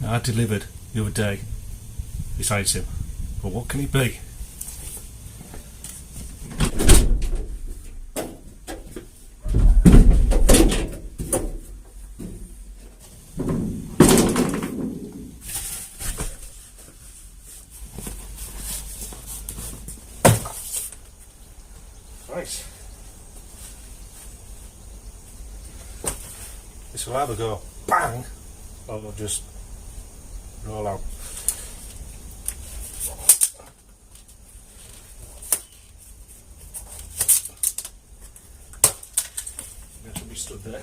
I delivered the other day besides him. But what can he be? Right. This will either go bang or it'll just roll out. That should be stood there.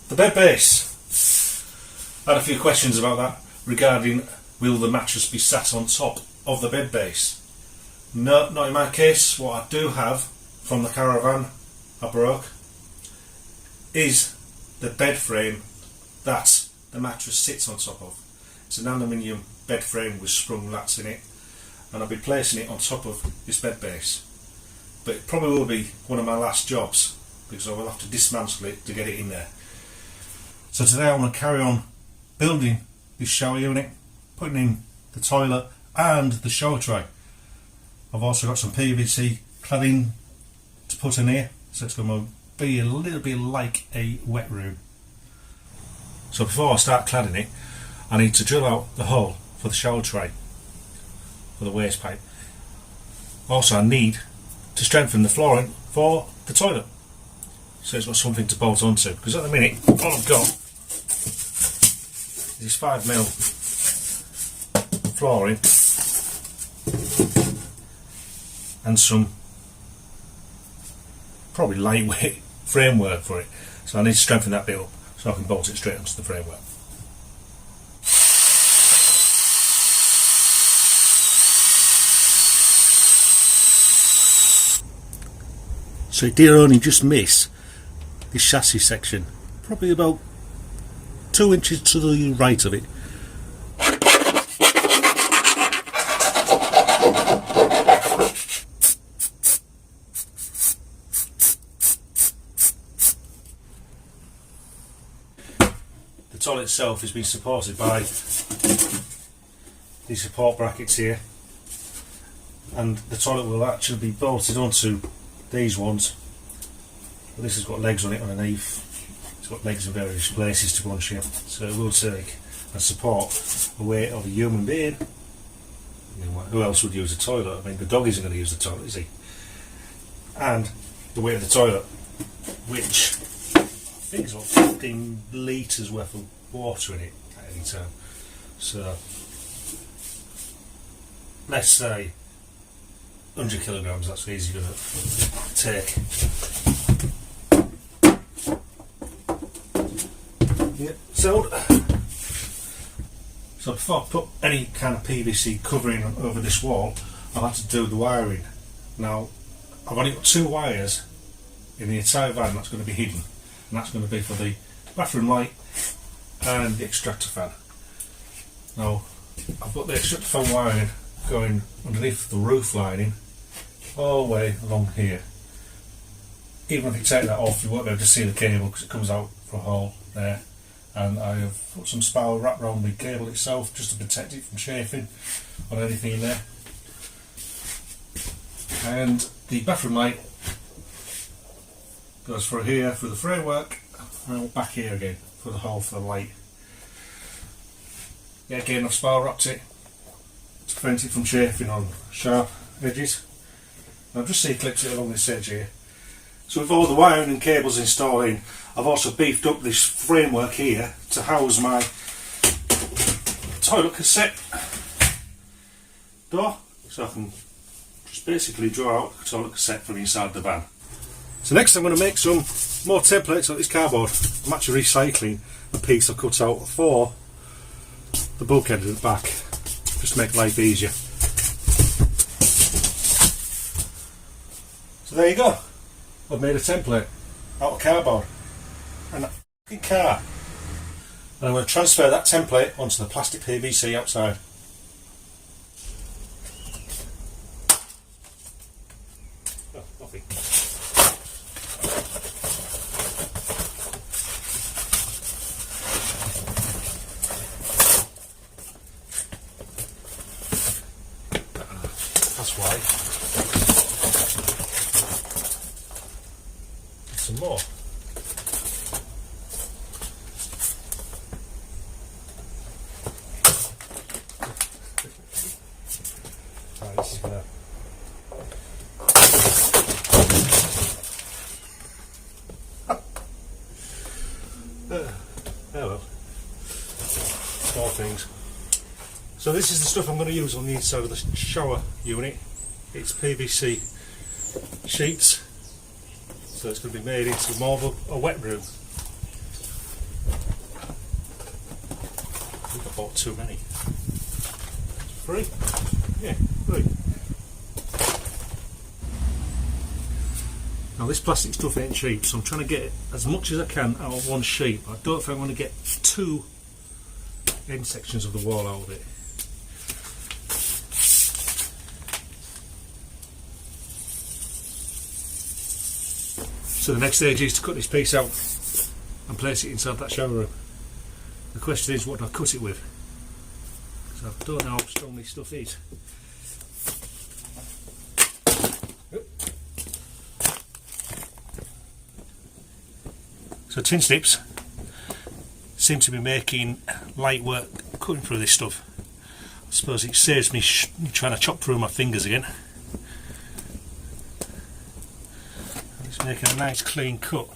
The bed base. I had a few questions about that regarding will the mattress be sat on top of the bed base. No, not in my case. What I do have from the caravan I broke is the bed frame that the mattress sits on top of. It's an aluminium bed frame with sprung lats in it, and I'll be placing it on top of this bed base. But it probably will be one of my last jobs because I will have to dismantle it to get it in there. So today I want to carry on building this shower unit, putting in the toilet and the shower tray. I've also got some PVC cladding to put in here, so it's going to be a little bit like a wet room. So before I start cladding it, I need to drill out the hole for the shower tray, for the waste pipe. Also I need to strengthen the flooring for the toilet, so it's got something to bolt onto, because at the minute all I've got is this 5mm flooring and some probably lightweight framework for it, so I need to strengthen that bit up so I can bolt it straight onto the framework. So it did only just miss this chassis section, probably about 2 inches to the right of it. The toilet itself has been supported by these support brackets here, and the toilet will actually be bolted onto these ones. But this has got legs on it underneath. It's got legs in various places to bunch here, so it will take and support the weight of a human being. I mean, who else would use a toilet? I mean, the dog isn't going to use the toilet, is he? And the weight of the toilet, which I think is about 15 litres worth of water in it at any time. So let's say 100 kilograms, that's easy to take. Yep. So before I put any kind of PVC covering over this wall, I'll have to do the wiring. Now, I've only got 2 wires in the entire van that's going to be hidden, and that's going to be for the bathroom light and the extractor fan. Now, I've got the extractor fan wiring going underneath the roof lining all the way along here. Even if you take that off, you won't be able to see the cable because it comes out for a hole there, and I have put some spiral wrap around the cable itself just to protect it from chafing or anything in there. And the bathroom light goes through here for the framework and back here again for the hole for the light. Yeah, again I've spiral wrapped it to prevent it from chafing on sharp edges. I've just C-clipped it along this edge here. So with all the wiring and cables installed in, I've also beefed up this framework here to house my toilet cassette door, so I can just basically draw out the toilet cassette from inside the van. So next I'm going to make some more templates of this cardboard. I'm actually recycling a piece I cut out for the bulkhead at the back, just to make life easier. So there you go. I've made a template out of cardboard and a fucking car. And I'm going to transfer that template onto the plastic PVC outside. Oh, nothing. That's why. Some more. Right, this is gonna oh well, small things. So this is the stuff I'm going to use on the inside of the shower unit. It's PVC sheets. So it's going to be made into more of a wet room. I think I bought too many. 3? Yeah, 3. Now this plastic stuff ain't cheap, so I'm trying to get as much as I can out of one sheet. I don't think I'm going to get 2 end sections of the wall out of it. So the next stage is to cut this piece out and place it inside that shower room. The question is, what do I cut it with? So I don't know how strong this stuff is. So tin snips seem to be making light work cutting through this stuff. I suppose it saves me trying to chop through my fingers again. Making a nice clean cut.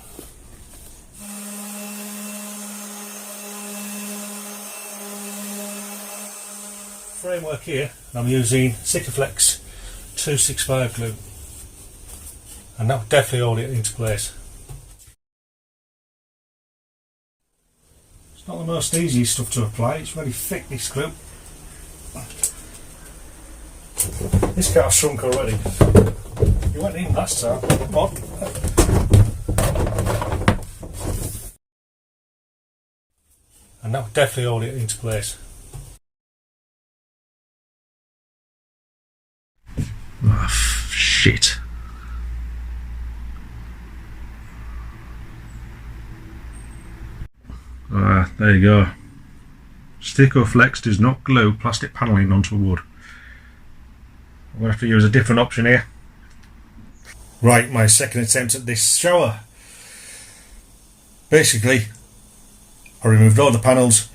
Framework here, I'm using Sikaflex 265 glue, and that will definitely hold it into place. It's not the most easy stuff to apply, it's very thick, this glue. This car's shrunk already. You went in last time. Odd. And that will definitely hold it into place. Oh, shit. There you go. Sikaflex does not glue plastic panelling onto wood. I'm going to have to use a different option here. Right, my second attempt at this shower. Basically, I removed all the panels,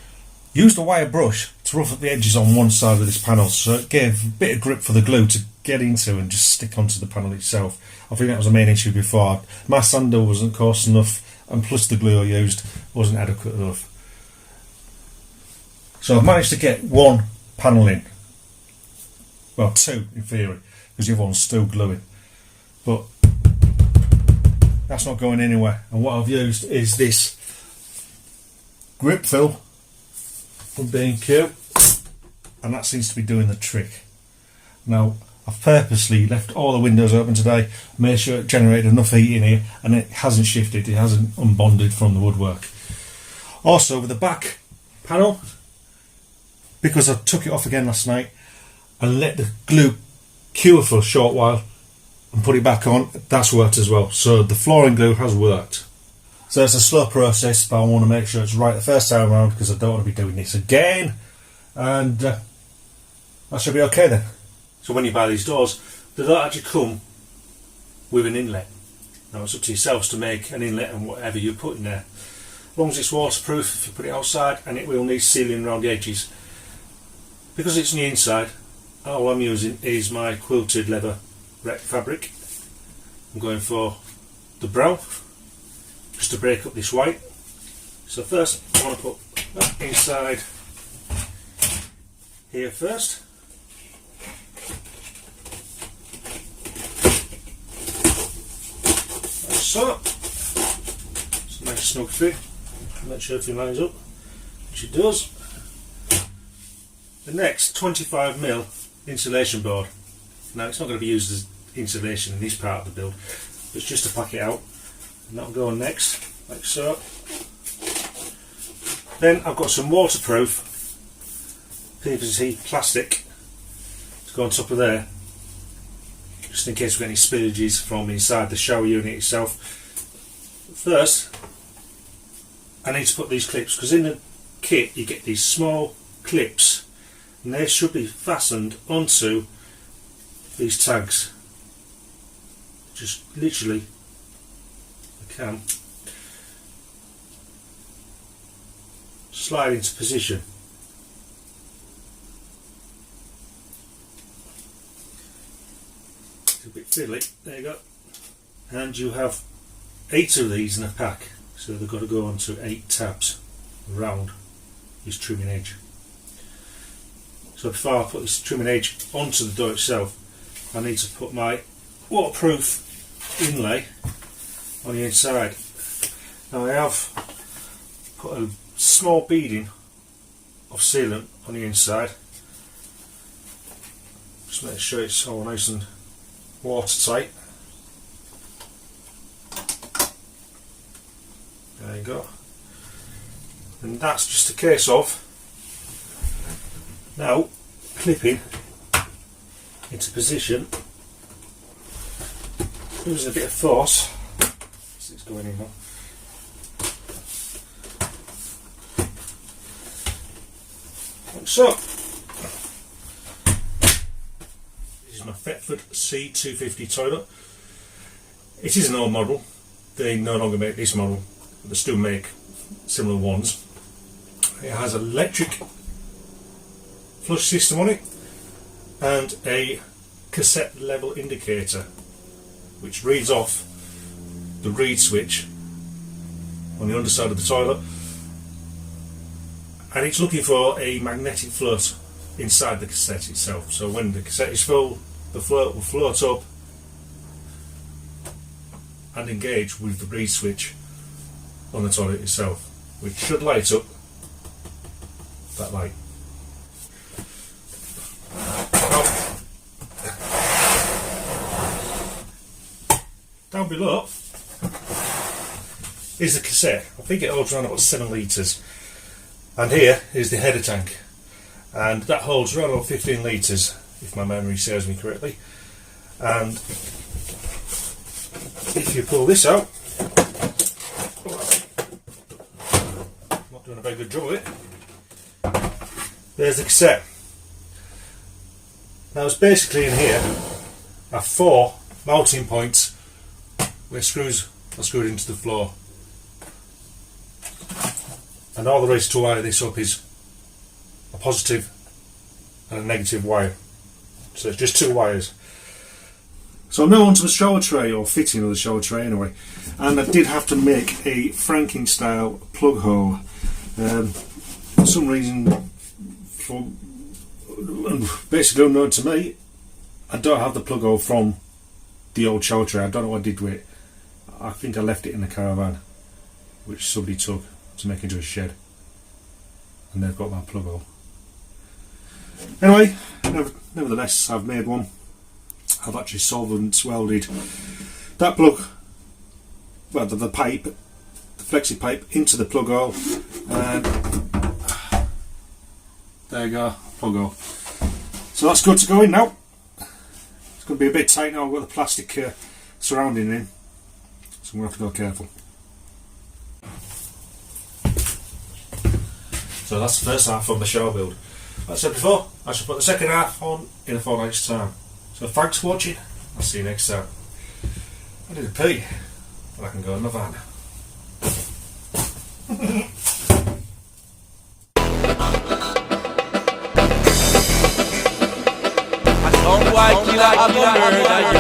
used a wire brush to rough up the edges on one side of this panel, so it gave a bit of grip for the glue to get into and just stick onto the panel itself. I think that was the main issue before. My sander wasn't coarse enough, and plus the glue I used wasn't adequate enough. So I've managed to get one panel in. Well, 2 in theory, because the other one's still gluing. But that's not going anywhere, and what I've used is this grip fill from B&Q, and that seems to be doing the trick. Now I've purposely left all the windows open today, made sure it generated enough heat in here, and it hasn't shifted, it hasn't unbonded from the woodwork. Also with the back panel, because I took it off again last night and let the glue cure for a short while and put it back on, that's worked as well. So the flooring glue has worked. So it's a slow process, but I want to make sure it's right the first time around because I don't want to be doing this again. And that should be okay then. So when you buy these doors, they don't actually come with an inlet. Now it's up to yourselves to make an inlet and whatever you put in there. As long as it's waterproof, if you put it outside, and it will need sealing around the edges. Because it's on the inside, all I'm using is my quilted leather rep fabric. I'm going for the brown, just to break up this white. So first I want to put that inside here first. Like so. It's a nice snug fit. Make sure everything lines up, which it does. The next 25mm insulation board. Now it's not going to be used as insulation in this part of the build, but it's just to pack it out. And that'll go on next, like so. Then I've got some waterproof PVC plastic to go on top of there, just in case we get any spillages from inside the shower unit itself. First, I need to put these clips, because in the kit you get these small clips, and they should be fastened onto these tags. Just literally, I can slide into position. It's a bit fiddly, there you go. And you have 8 of these in a pack, so they've got to go onto 8 tabs around this trimming edge. So before I put this trimming edge onto the door itself, I need to put my waterproof inlay on the inside. Now I have put a small beading of sealant on the inside, just make sure it's all nice and watertight. There you go. And that's just a case of now clipping into position, using a bit of force. It's going in now. Like so. This is my Thetford C250 toilet. It is an old model. They no longer make this model, but they still make similar ones. It has an electric flush system on it and a cassette level indicator which reads off the reed switch on the underside of the toilet, and it's looking for a magnetic float inside the cassette itself. So when the cassette is full, the float will float up and engage with the reed switch on the toilet itself, which should light up that light. Down below is the cassette. I think it holds around about 7 litres, and here is the header tank, and that holds around about 15 litres if my memory serves me correctly. And if you pull this out, I'm not doing a very good job of it, there's the cassette. Now it's basically in here are 4 mounting points where screws are screwed into the floor, and all there is to wire this up is a positive and a negative wire, so it's just 2 wires. So I'm now onto the shower tray, or fitting of the shower tray anyway, and I did have to make a Franking style plug hole. For some reason, basically unknown to me, I don't have the plug hole from the old shower tray. I don't know what I did with it. I think I left it in the caravan, which somebody took to make into a shed, and they've got my plug hole. Anyway, nevertheless, I've made one. I've actually solvent welded that plug, well, the pipe, the flexi pipe, into the plug hole, and there you go, plug hole. So that's good to go in now. It's going to be a bit tight now. I've got the plastic surrounding in, so I'm going to have to go careful. So that's the first half on the show build. Like I said before, I shall put the second half on in a fortnight's time. So thanks for watching. I'll see you next time. I did a pee, but I can go in the van. White killer, I'm a murder.